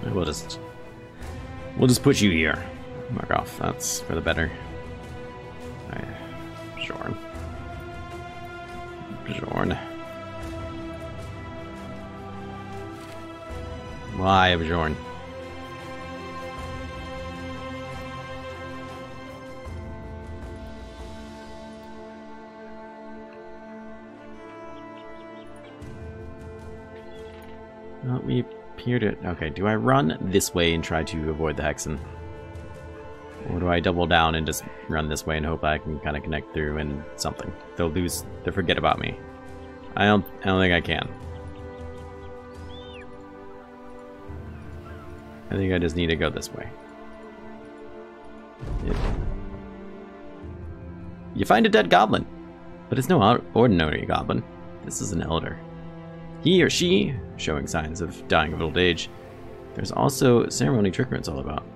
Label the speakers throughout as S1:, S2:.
S1: We'll just put you here. Mark off. That's for the better. Bjorn. Why, Bjorn? Well, we appear to... Okay, do I run this way and try to avoid the Hexen? Or do I double down and just run this way and hope I can kind of connect through and something? They'll forget about me. I don't think I can. I think I just need to go this way. Yep. You find a dead goblin, but it's no ordinary goblin. This is an elder. He or she showing signs of dying of old age. There's also ceremony trickery it's all about.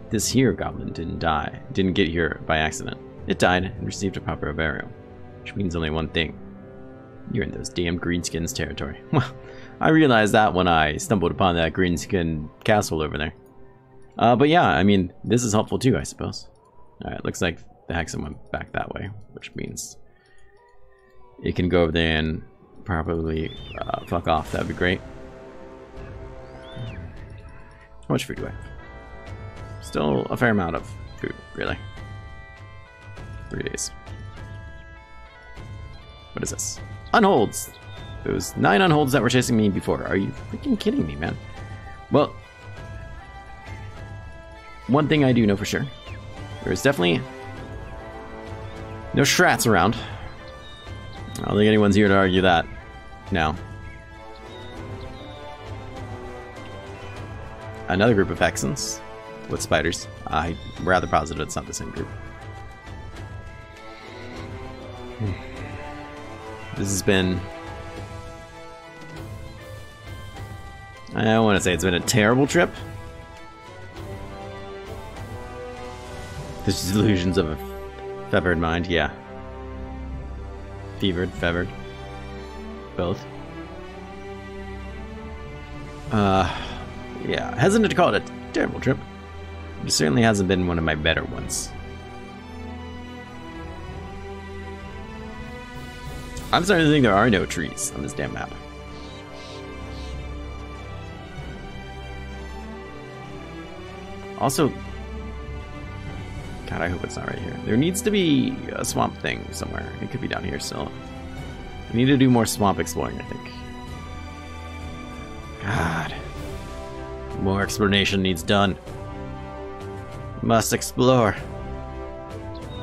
S1: This here goblin didn't get here by accident. It died and received a proper burial, which means only one thing. You're in those damn greenskins territory. Well, I realized that when I stumbled upon that greenskin castle over there. But yeah, I mean, this is helpful too, I suppose. Alright, looks like the Hexen went back that way, which means it can go over there and probably fuck off. That'd be great. How much food do I have? Still a fair amount of food, really. 3 days. What is this? Unholds! Those 9 unholds that were chasing me before. Are you freaking kidding me, man? Well, one thing I do know for sure. There's definitely no strats around. I don't think anyone's here to argue that now. Another group of Hexens with spiders. I'm rather positive it's not the same group. This has been... I don't want to say it's been a terrible trip. The delusions of a fevered mind, yeah. Fevered. Both. Yeah, hesitant to call it a terrible trip. It certainly hasn't been one of my better ones. I'm starting to think there are no trees on this damn map. Also, God, I hope it's not right here. There needs to be a swamp thing somewhere. It could be down here still. We need to do more swamp exploring, I think. God. More exploration needs done. Must explore.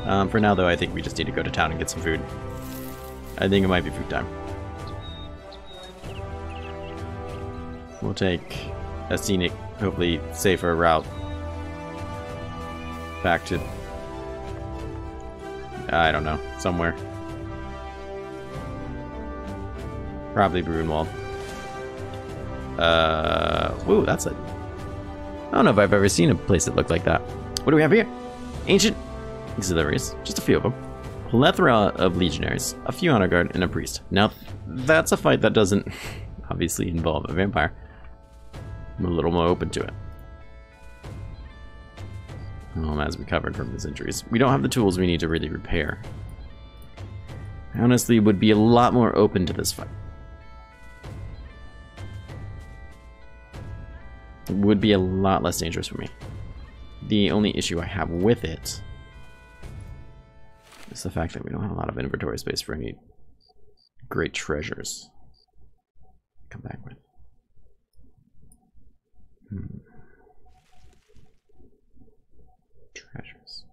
S1: For now, though, I think we just need to go to town and get some food. I think it might be food time. We'll take a scenic, hopefully safer route back to, I don't know, somewhere. Probably Brunwald. Woo, that's it. I don't know if I've ever seen a place that looked like that. What do we have here? Ancient auxiliaries, just a few of them. Plethora of legionaries, a few honor guard, and a priest. Now, that's a fight that doesn't obviously involve a vampire. I'm a little more open to it. As recovered from his injuries. We don't have the tools we need to really repair. I honestly would be a lot more open to this fight. It would be a lot less dangerous for me. The only issue I have with it is the fact that we don't have a lot of inventory space for any great treasures to come back with. Treasures.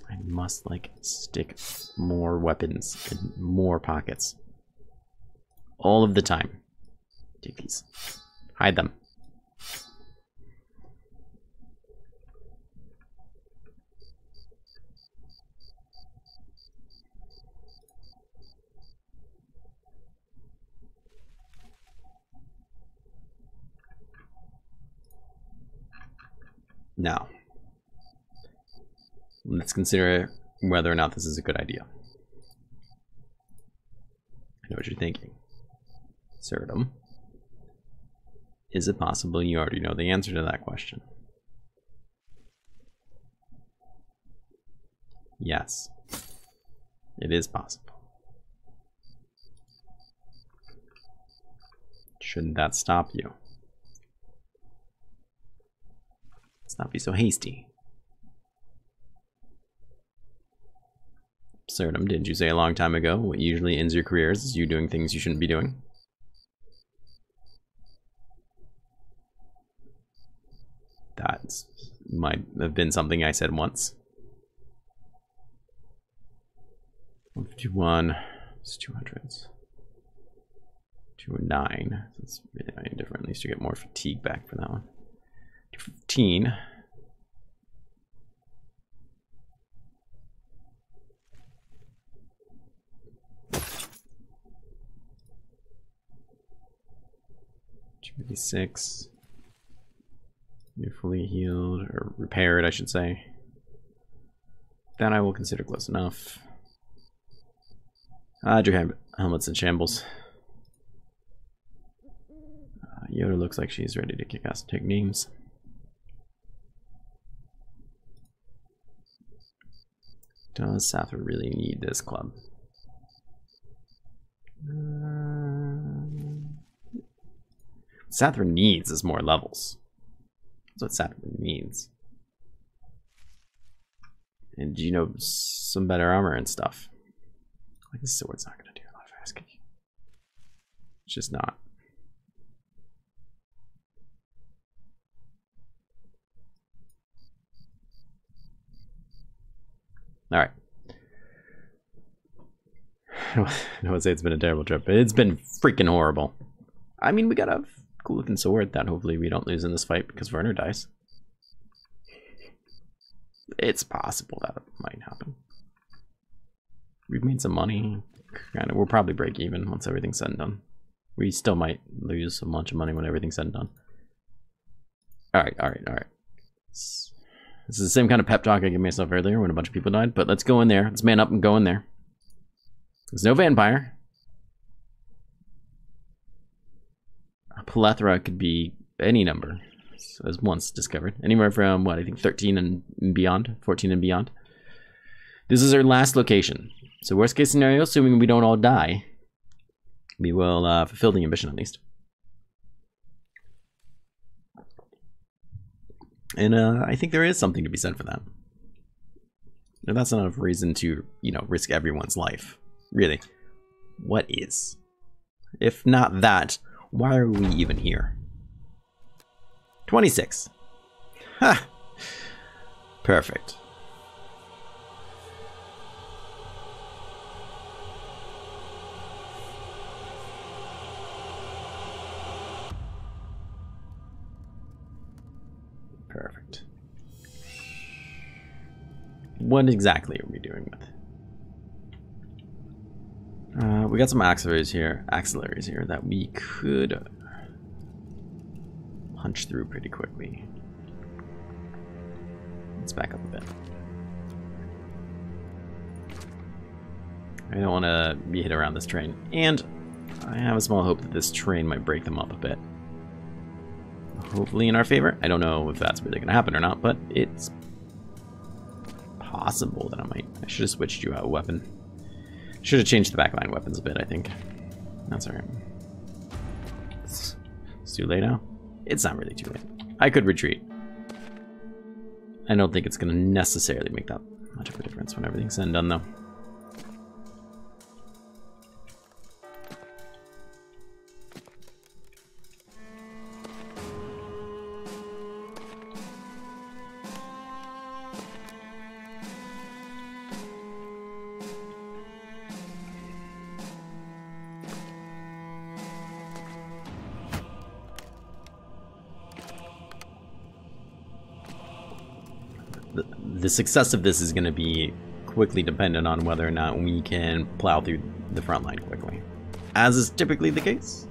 S1: I must like stick more weapons in more pockets all of the time. Take these, hide them. Now, Let's consider whether or not this is a good idea. I know what you're thinking. Absurdum. Is it possible you already know the answer to that question? Yes. It is possible. Shouldn't that stop you? Let's not be so hasty. Absurdum, didn't you say a long time ago what usually ends your careers is you doing things you shouldn't be doing? That might have been something I said once. 151, it's 200s. 209. That's really different. At least you get more fatigue back for that one. 215. $256. You're fully healed, or repaired, I should say. That I will consider close enough. Your helmet's in shambles. Yoda looks like she's ready to kick ass and take names. Does Sather really need this club? Sather needs is more levels. That's what Sather needs. And you know, some better armor and stuff. Like this sword's not gonna do a lot of ass kicking. It's just not. Alright. I would say it's been a terrible trip, but it's been freaking horrible. I mean, we got a cool looking sword that hopefully we don't lose in this fight because Werner dies. It's possible that it might happen. We've made some money. We'll probably break even once everything's said and done. We still might lose a bunch of money when everything's said and done. Alright. This is the same kind of pep talk I gave myself earlier when a bunch of people died, but let's go in there. Let's man up and go in there. There's no vampire. A plethora could be any number, as once discovered. Anywhere from, what, I think 13 and beyond, 14 and beyond. This is our last location. So worst case scenario, assuming we don't all die, we will fulfill the ambition at least. And I think there is something to be said for that. And that's not enough reason to, you know, risk everyone's life. Really. What is? If not that, why are we even here? 26. Ha! Perfect. Perfect. What exactly are we doing with? We got some axillaries here that we could punch through pretty quickly. Let's back up a bit. I don't want to be hit around this train, and I have a small hope that this train might break them up a bit. Hopefully in our favor. I don't know if that's really going to happen or not, but it's possible that I should have switched you out a weapon. Should have changed the backline weapons a bit, I think. That's alright. It's too late now. It's not really too late. I could retreat. I don't think it's going to necessarily make that much of a difference when everything's said and done, though. The success of this is going to be quickly dependent on whether or not we can plow through the front line quickly, as is typically the case,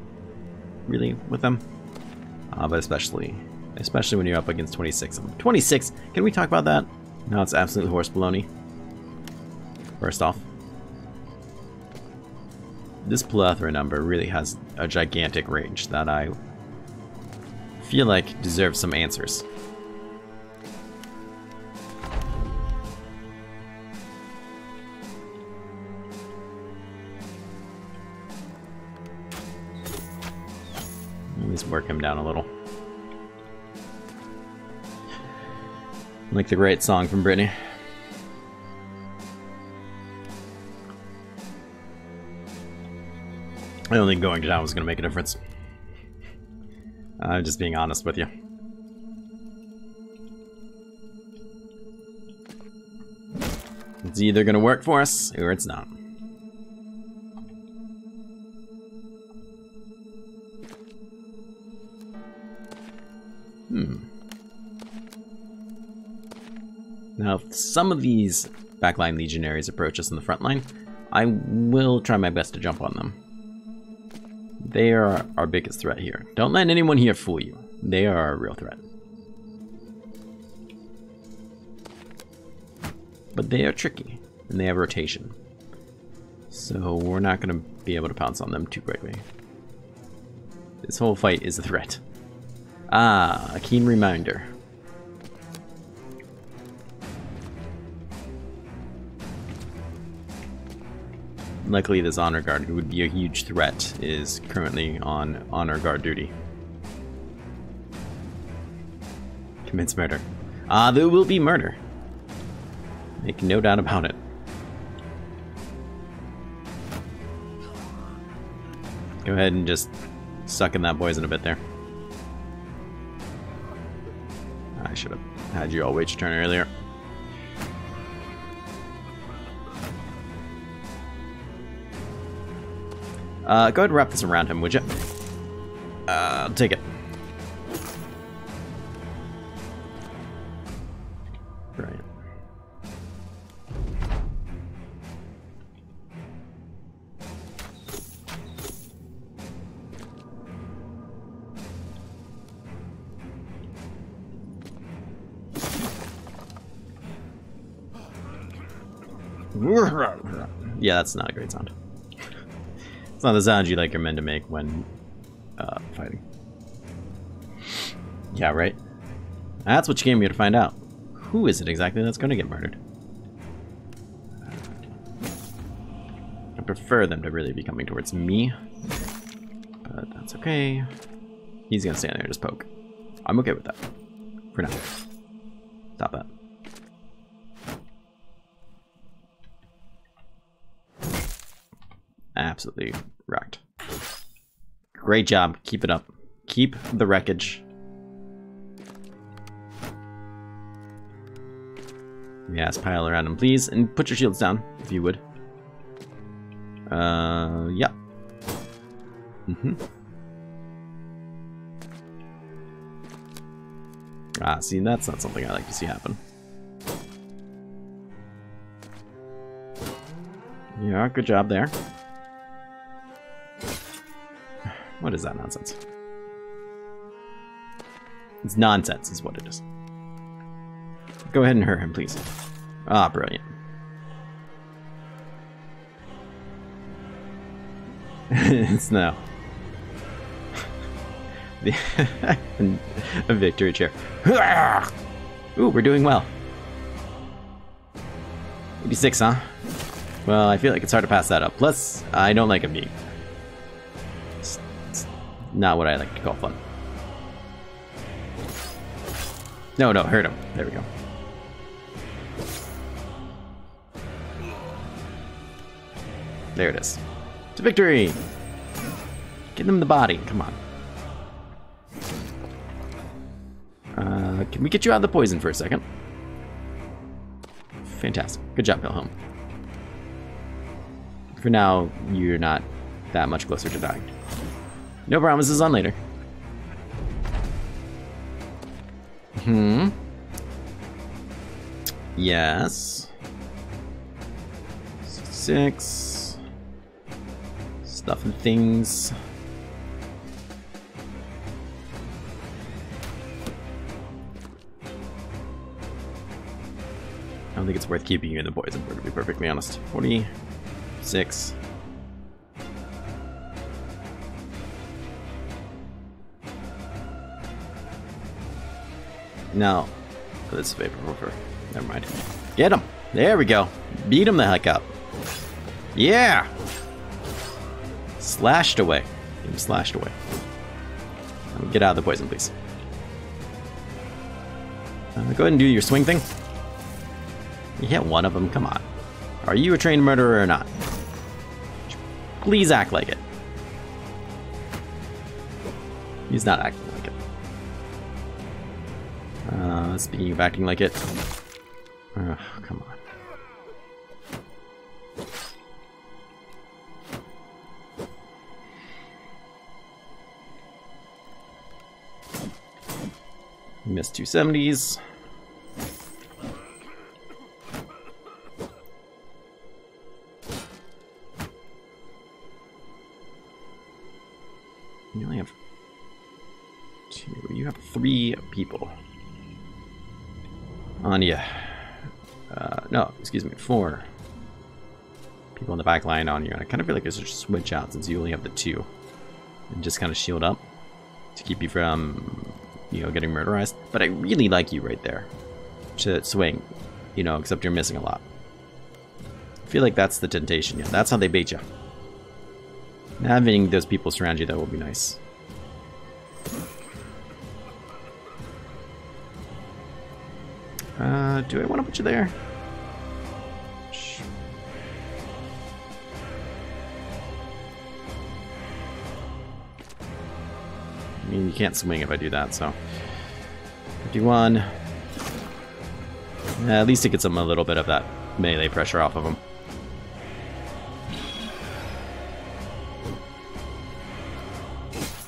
S1: really, with them. But especially when you're up against 26 of them. 26, can we talk about that? Now it's absolute horse baloney. First off, this plethora number really has a gigantic range that I feel like deserves some answers. At least work him down a little. Like the great song from Britney. I don't think going to town was going to make a difference. I'm just being honest with you. It's either going to work for us, or it's not. Now, if some of these backline legionaries approach us in the front line, I will try my best to jump on them. They are our biggest threat here. Don't let anyone here fool you. They are a real threat. But they are tricky, and they have rotation. So we're not going to be able to pounce on them too quickly. This whole fight is a threat. Ah, a keen reminder. Luckily, this honor guard, who would be a huge threat, is currently on honor guard duty. Commits murder. Ah, there will be murder. Make no doubt about it. Go ahead and just suck in that poison a bit there. I should have had you all wait your turn earlier. Go ahead and wrap this around him, would you? I'll take it. Brilliant. Yeah, that's not a great sound. It's not the sound you like your men to make when fighting. Yeah, right? That's what you came here to find out. Who is it exactly that's going to get murdered? I prefer them to really be coming towards me. But that's okay. He's going to stand there and just poke. I'm okay with that. For now. Stop that. Absolutely wrecked. Great job. Keep it up. Keep the wreckage. Yes, pile around him, please. And put your shields down, if you would. Yeah. Ah, see, that's not something I like to see happen. Yeah, good job there. What is that nonsense? It's nonsense is what it is. Go ahead and hurt him, please. Ah, brilliant. It's now. A victory chair. Ooh, we're doing well. 86, huh? Well, I feel like it's hard to pass that up. Plus, I don't like him being. It's not what I like to call fun. No, hurt him. There we go. There it is. It's a victory! Get him the body. Come on. Can we get you out of the poison for a second? Fantastic. Good job, Wilhelm. For now, you're not that much closer to dying. No promises on later. Yes. 6. Stuff and things. I don't think it's worth keeping you in the poison, to be perfectly honest. 46. No. Oh, this is vapor over. Never mind. Get him! There we go. Beat him the heck up. Yeah! Slashed away. Get him slashed away. Get out of the poison, please. Go ahead and do your swing thing. You hit one of them, come on. Are you a trained murderer or not? Please act like it. He's not acting like it. Speaking of acting like it. Oh, come on. You missed 270s. You only have 2. You have 3 people on you. No, excuse me, 4 people in the back line on you. I kind of feel like I should switch out since you only have the 2 and just kind of shield up to keep you from, you know, getting murderized. But I really like you right there to swing, you know, except you're missing a lot. I feel like that's the temptation. Yeah, that's how they bait you. Having those people surround you, that will be nice. Do I want to put you there? I mean, you can't swing if I do that, so 51. At least it gets them a little bit of that melee pressure off of them.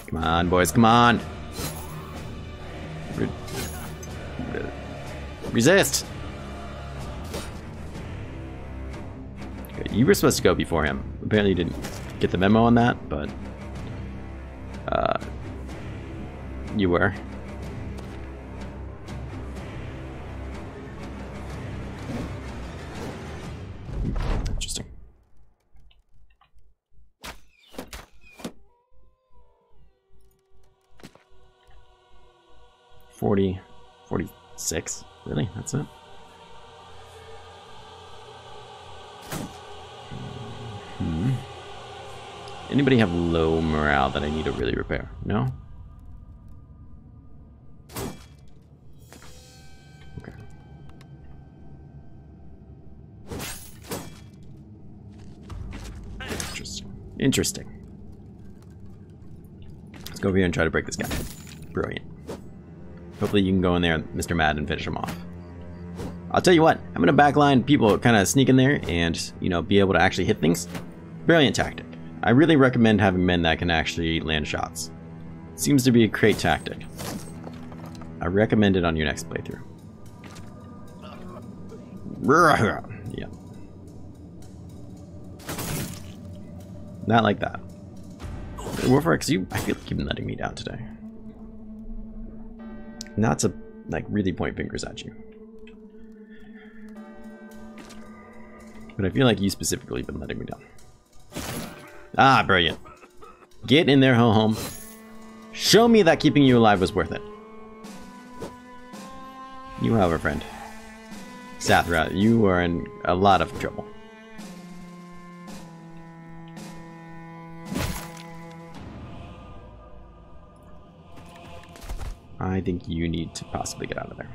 S1: Come on, boys, come on! Resist! Okay, you were supposed to go before him. Apparently you didn't get the memo on that, but you were. Interesting. 40, 46. Really? That's it? Anybody have low morale that I need to really repair? No? Okay. Interesting. Interesting. Let's go over here and try to break this guy. Brilliant. Hopefully you can go in there, Mr. Mad, and finish him off. I'll tell you what, I'm gonna backline people kind of sneak in there and, you know, be able to actually hit things. Brilliant tactic. I really recommend having men that can actually land shots. Seems to be a great tactic. I recommend it on your next playthrough. Yeah. Not like that. Warfare, because I feel like you've been letting me down today. Not to, like, really point fingers at you. But I feel like you specifically have been letting me down. Ah, brilliant. Get in there, ho-home. Show me that keeping you alive was worth it. You, however, friend. Sathra, you are in a lot of trouble. I think you need to possibly get out of there.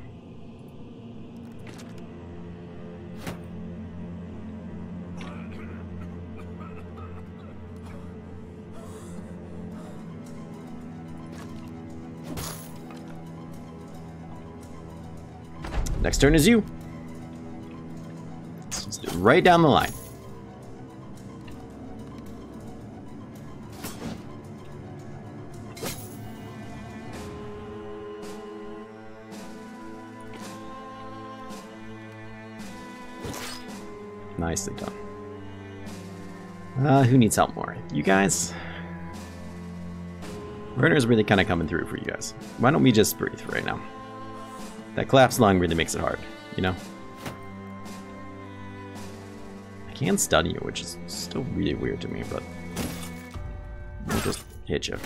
S1: Next turn is you. Let's do it right down the line. Nicely done. Who needs help more? You guys? Werner's really kind of coming through for you guys. Why don't we just breathe for right now? That collapse lung really makes it hard, you know? can stun you, which is still really weird to me, but we'll just hit you.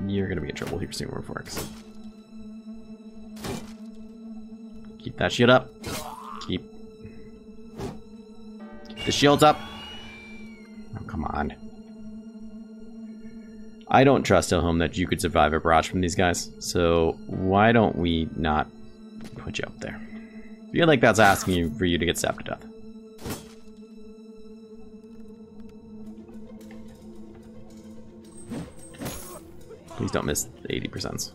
S1: You're gonna be in trouble here soon, Warforks. Keep that shield up. Keep the shields up. Oh, come on. I don't trust at home that you could survive a barrage from these guys, so why don't we not put you up there? I feel like that's asking you for you to get stabbed to death. Please don't miss the 80%.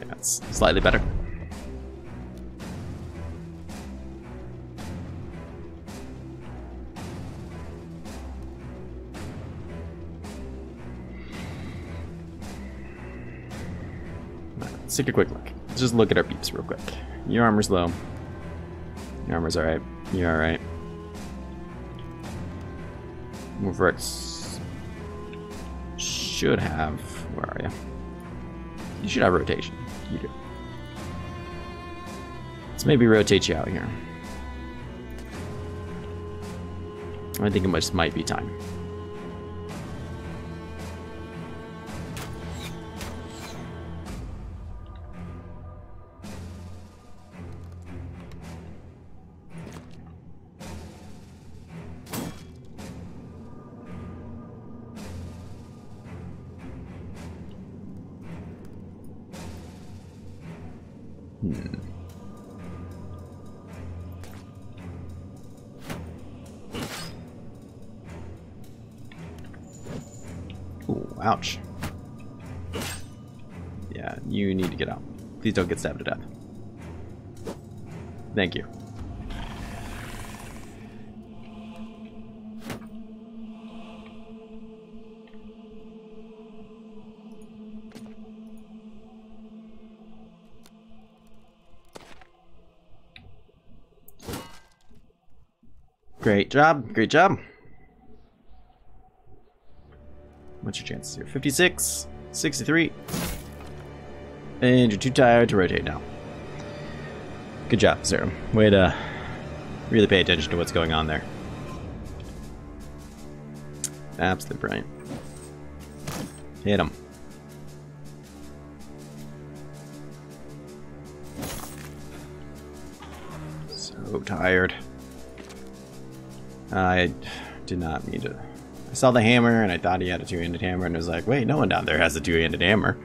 S1: That's slightly better. Let's take a quick look. Let's just look at our beeps real quick. Your armor's low. Your armor's alright. You're alright. Wolfrex should have... Where are you? You should have rotation. You do. Let's maybe rotate you out here. I think it just might be time. Ooh, ouch. Yeah, you need to get out. Please don't get stabbed to death. Thank you. Great job, great job. What's your chances here? 56, 63. And you're too tired to rotate now. Good job, Absurdum. Way to really pay attention to what's going on there. Absolutely brilliant. Hit him. So tired. I did not mean to. I saw the hammer and I thought he had a two-handed hammer and it was like, wait, no one down there has a two-handed hammer.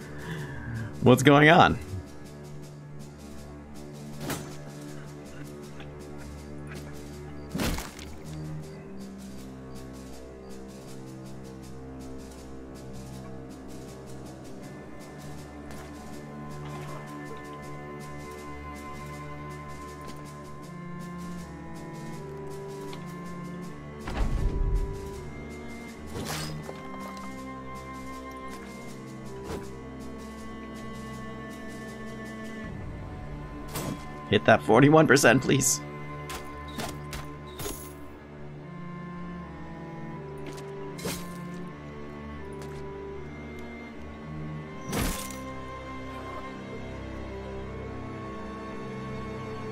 S1: What's going on? Hit that 41%, please.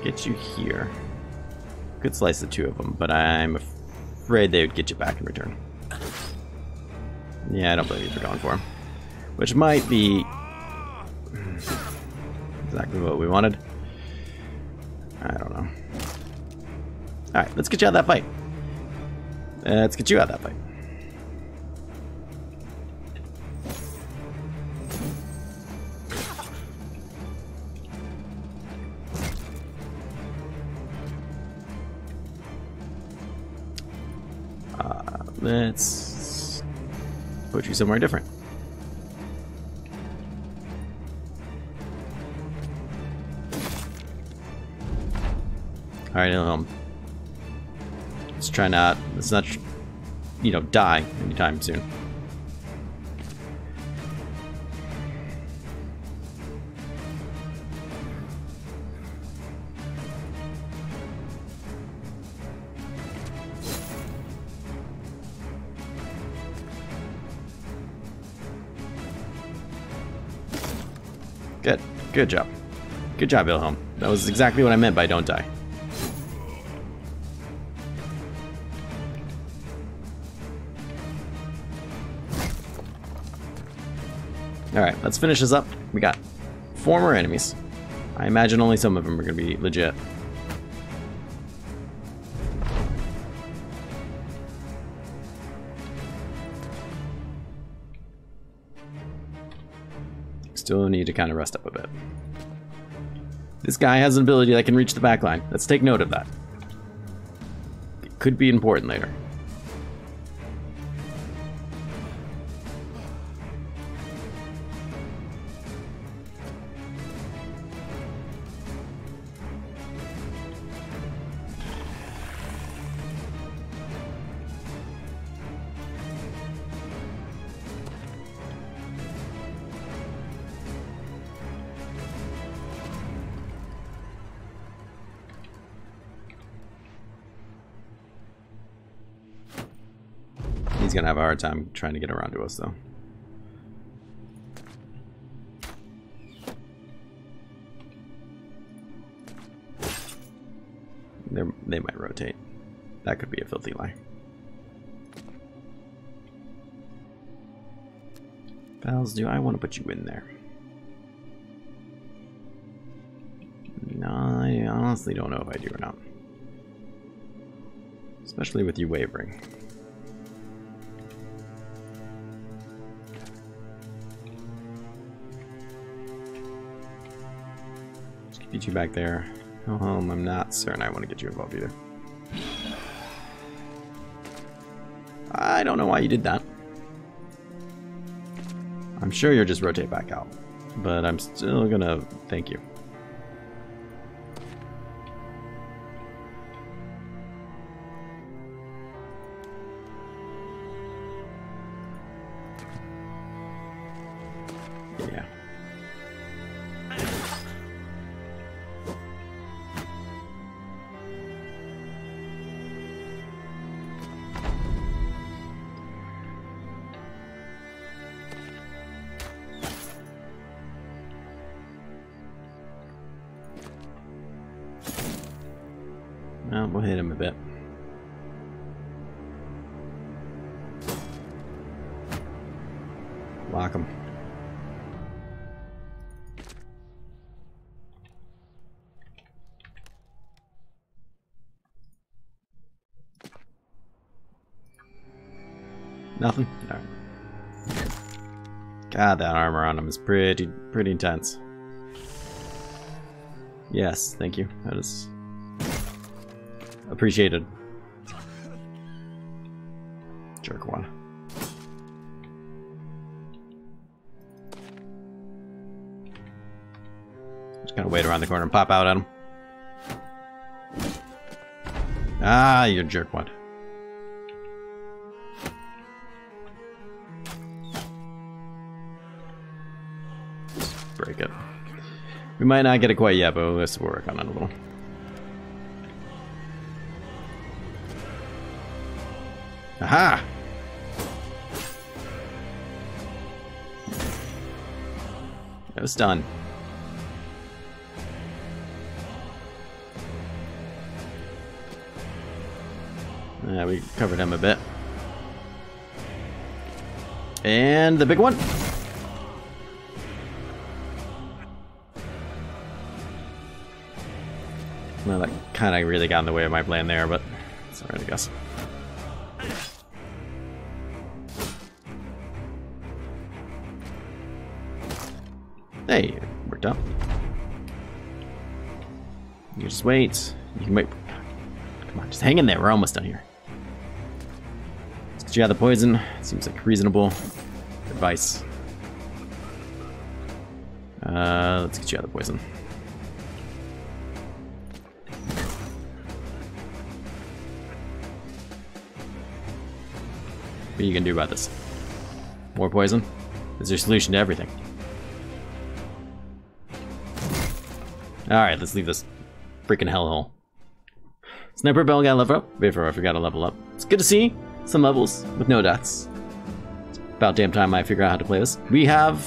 S1: Get you here. Could slice the two of them, but I'm afraid they would get you back in return. Yeah, I don't believe you're going for him. Which might be exactly what we wanted. I don't know. Alright, let's get you out of that fight. Let's get you out of that fight. Let's put you somewhere different. Alright, let's try let's not, you know, die anytime soon. Good. Good job. Good job, Wilhelm. That was exactly what I meant by don't die. Alright, let's finish this up. We got 4 more enemies. I imagine only some of them are going to be legit. Still need to kind of rest up a bit. This guy has an ability that can reach the back line. Let's take note of that. It could be important later. He's gonna have a hard time trying to get around to us, though. They might rotate. That could be a filthy lie. Pals, do I want to put you in there? No, I honestly don't know if I do or not. Especially with you wavering. Get you back there. I'm not certain I want to get you involved either. I don't know why you did that. I'm sure you'll just rotate back out, but I'm still gonna thank you. Yeah. Well, we'll hit him a bit. Lock him. Nothing? Alright. God, that armor on him is pretty intense. Yes, thank you. That is appreciated. Jerkwad. Just gotta wait around the corner and pop out at him. Ah, you jerkwad. Break it. We might not get it quite yet, but let's work on it a little. Aha! It was done. Yeah, we covered him a bit. And the big one. Well, that kind of really got in the way of my plan there, but it's alright, I guess. Hey, it worked out. You just wait. You can wait. Come on, just hang in there. We're almost done here. Let's get you out of the poison. Seems like reasonable advice. Let's get you out of the poison. What are you gonna do about this? More poison? Is your solution to everything? Alright, let's leave this freaking hellhole. Sniper Bell got level up. Before I forgot to level up. It's good to see some levels with no deaths. It's about damn time I figure out how to play this. We have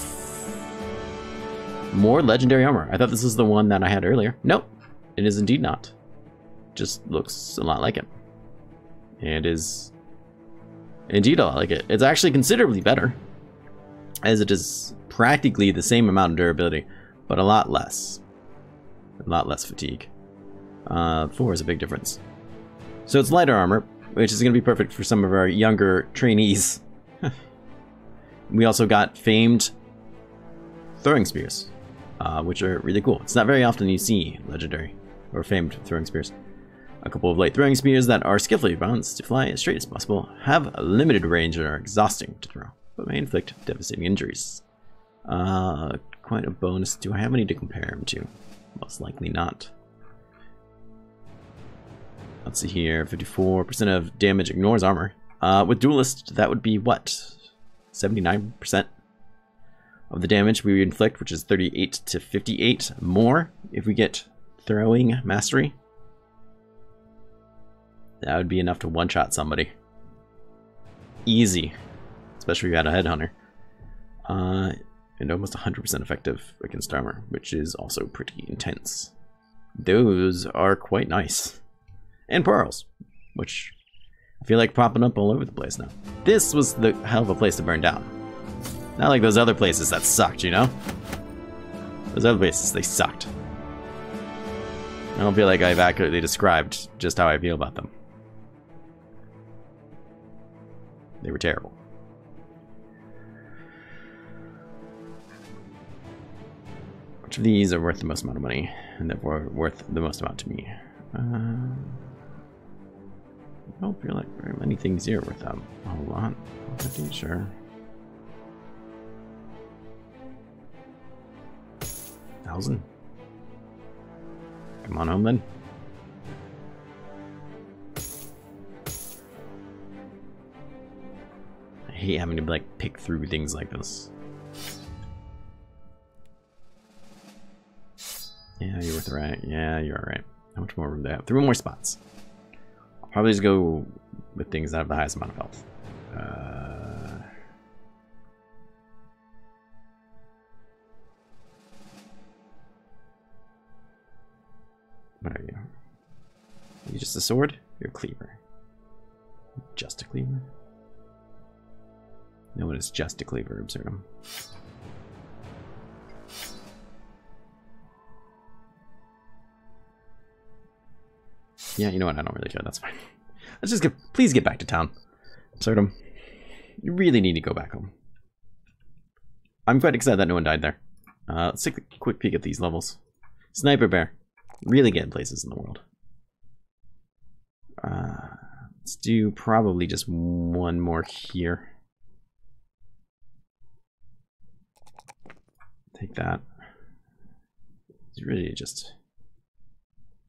S1: More legendary armor. I thought this was the one that I had earlier. Nope, it is indeed not. Just looks a lot like it. And is indeed a lot like it. It's actually considerably better, as it is practically the same amount of durability, but a lot less. A lot less fatigue. 4 is a big difference. So it's lighter armor, which is going to be perfect for some of our younger trainees. We also got famed throwing spears, which are really cool. It's not very often you see legendary or famed throwing spears. A couple of light throwing spears that are skillfully balanced to fly as straight as possible, have a limited range and are exhausting to throw, but may inflict devastating injuries. Quite a bonus. Do I have any to compare them to? Most likely not. Let's see here. 54% of damage ignores armor. With Duelist, that would be what? 79% of the damage we inflict, which is 38 to 58 more if we get throwing mastery. That would be enough to one-shot somebody. Easy. Especially if you had a headhunter. And almost 100% effective against armor, which is also pretty intense. Those are quite nice. And pearls, which I feel like popping up all over the place now. This was the hell of a place to burn down. Not like those other places that sucked, you know? Those other places, they sucked. I don't feel like I've accurately described just how I feel about them. They were terrible. Which of these are worth the most amount of money, and therefore worth the most amount to me? I don't feel like very many things here are worth a whole lot. 50, sure. 1,000. Come on home then. I hate having to like pick through things like this. Yeah, you're worth it, right? Yeah, you're alright. How much more room do they have? 3 more spots. I'll probably just go with things that have the highest amount of health. What are you? Are you just a sword? You're a cleaver. Just a cleaver? No one is just a cleaver, Absurdum. Yeah, you know what? I don't really care. That's fine. Let's just please get back to town. Absurdum. You really need to go back home. I'm quite excited that no one died there. Let's take a quick peek at these levels. Sniper Bear. Really getting places in the world. Let's do probably just one more here. Take that. He's really just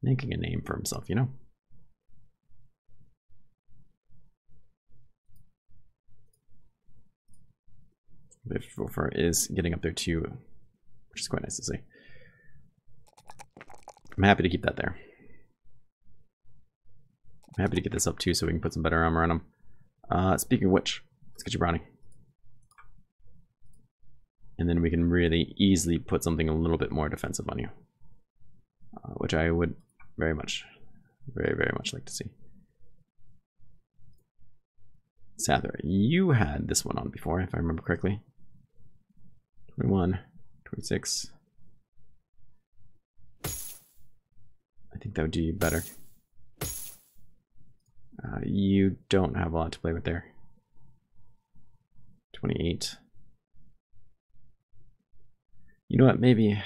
S1: making a name for himself, you know? Wolfer is getting up there too, which is quite nice to see. I'm happy to keep that there. I'm happy to get this up too so we can put some better armor on him. Speaking of which, let's get you brownie. And then we can really easily put something a little bit more defensive on you. Which I would very much like to see. Sather, you had this one on before, if I remember correctly. 21, 26. I think that would do you better. You don't have a lot to play with there. 28. You know what, maybe...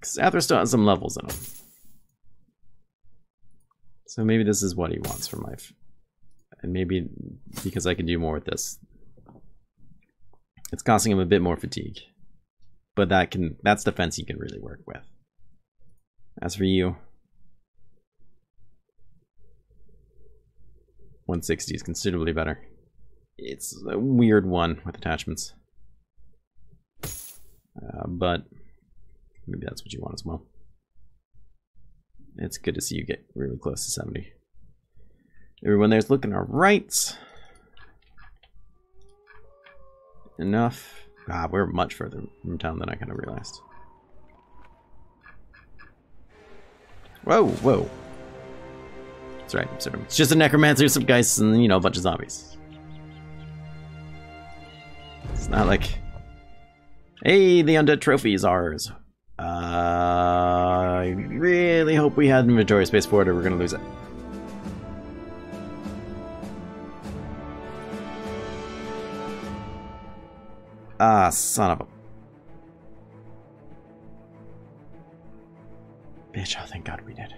S1: Sather still has some levels in him. So maybe this is what he wants from life. And maybe because I can do more with this. It's costing him a bit more fatigue. But that's defense he can really work with. As for you, 160 is considerably better. It's a weird one with attachments. But maybe that's what you want as well. It's good to see you get really close to 70. Everyone there's looking alright. Enough. Ah, we're much further from town than I kind of realized. Whoa, whoa. That's right, Absurdum. It's just a necromancer, some guys, and, you know, a bunch of zombies. It's not like... Hey, the undead trophy is ours. I really hope we had inventory space for it or we're gonna lose it. Ah, son of a... Bitch, oh thank God we did.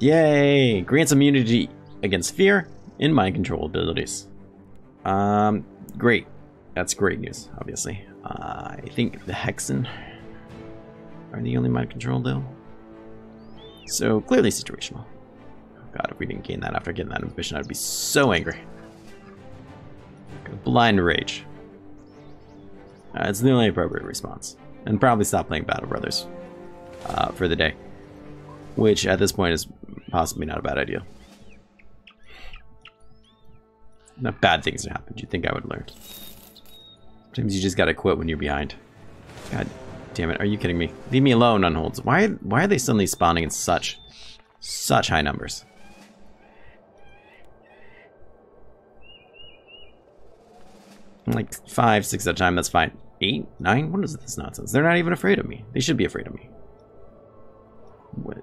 S1: Yay! Grants immunity against fear and mind control abilities. Great. That's great news, obviously. I think the Hexen are the only mind control though. So clearly situational. Oh God, if we didn't gain that after getting that ambition, I'd be so angry. Blind rage. It's the only appropriate response. And probably stop playing Battle Brothers for the day. Which at this point is possibly not a bad idea. Enough bad things have happened. You'd think I would learn. Sometimes you just gotta quit when you're behind. God damn it, are you kidding me? Leave me alone, Unholds. Why are they suddenly spawning in such high numbers? Like 5, 6 at a time, that's fine. 8, 9? What is this nonsense? They're not even afraid of me. They should be afraid of me.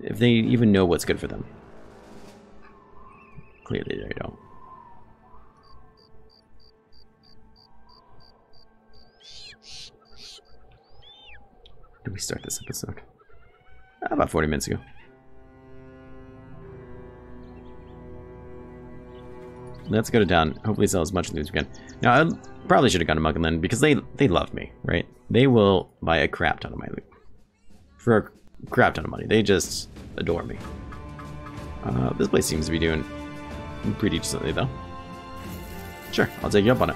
S1: If they even know what's good for them. Clearly they don't. Did we start this episode? About 40 minutes ago. Let's go to town. Hopefully sell as much news as we can. Now, I probably should have gone to Munkenland because they love me, right? They will buy a crap ton of my loot. For a crap ton of money. They just adore me. This place seems to be doing pretty decently, though. Sure, I'll take you up on it.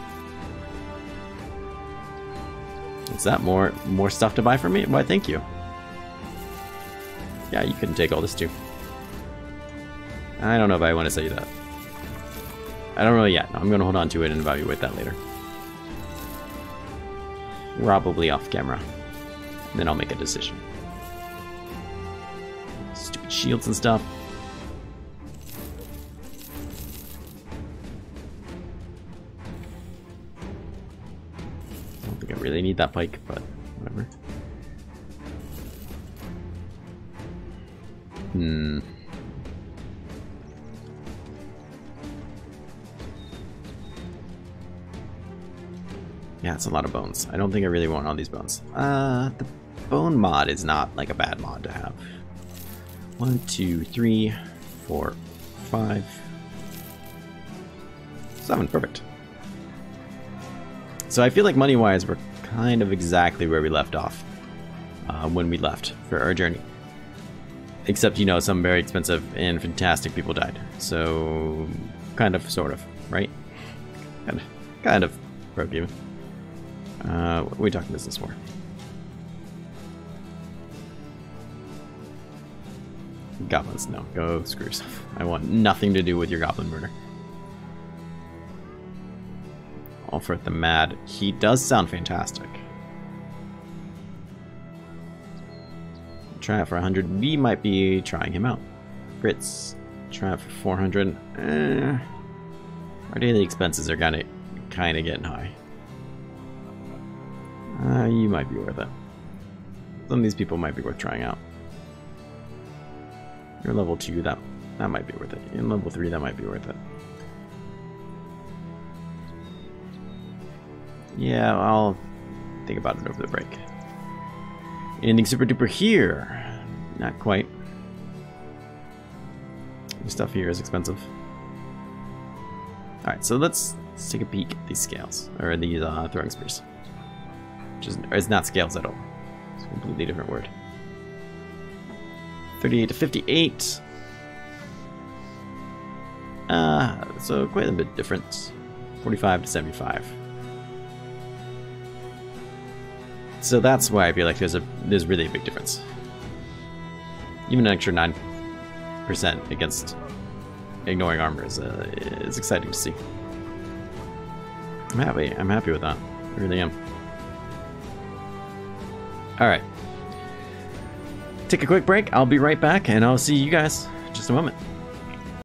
S1: Is that more stuff to buy for me? Why, thank you. Yeah, you can take all this too. I don't know if I want to say that. I don't really yet. No, I'm going to hold on to it and evaluate that later. Probably off camera. Then I'll make a decision. Stupid shields and stuff. I don't think I really need that pike, but whatever. Yeah, it's a lot of bones. I don't think I really want all these bones. The bone mod is not like a bad mod to have. 1, 2, 3, 4, 5, 7. Perfect. So I feel like money-wise, we're kind of exactly where we left off when we left for our journey. Except, you know, some very expensive and fantastic people died. So, kind of, sort of, right? Kind of broke even. What are we talking business for? Goblins, no. Go screw yourself. I want nothing to do with your goblin murder. All for the mad. He does sound fantastic. Try it for 100. We might be trying him out. Brits. Try it for 400. Our daily expenses are kind of getting high. You might be worth it. Some of these people might be worth trying out. You're level 2, that might be worth it. In level 3, that might be worth it. Yeah, I'll think about it over the break. Anything super duper here? Not quite. The stuff here is expensive. Alright, so let's take a peek at these scales, or these throwing spears. It's not scales at all. It's a completely different word. 38 to 58. So quite a bit different. 45 to 75. So that's why I feel like there's really a big difference. Even an extra 9% against ignoring armor is exciting to see. I'm happy with that. I really am. Alright. take a quick break. I'll be right back, and I'll see you guys in just a moment.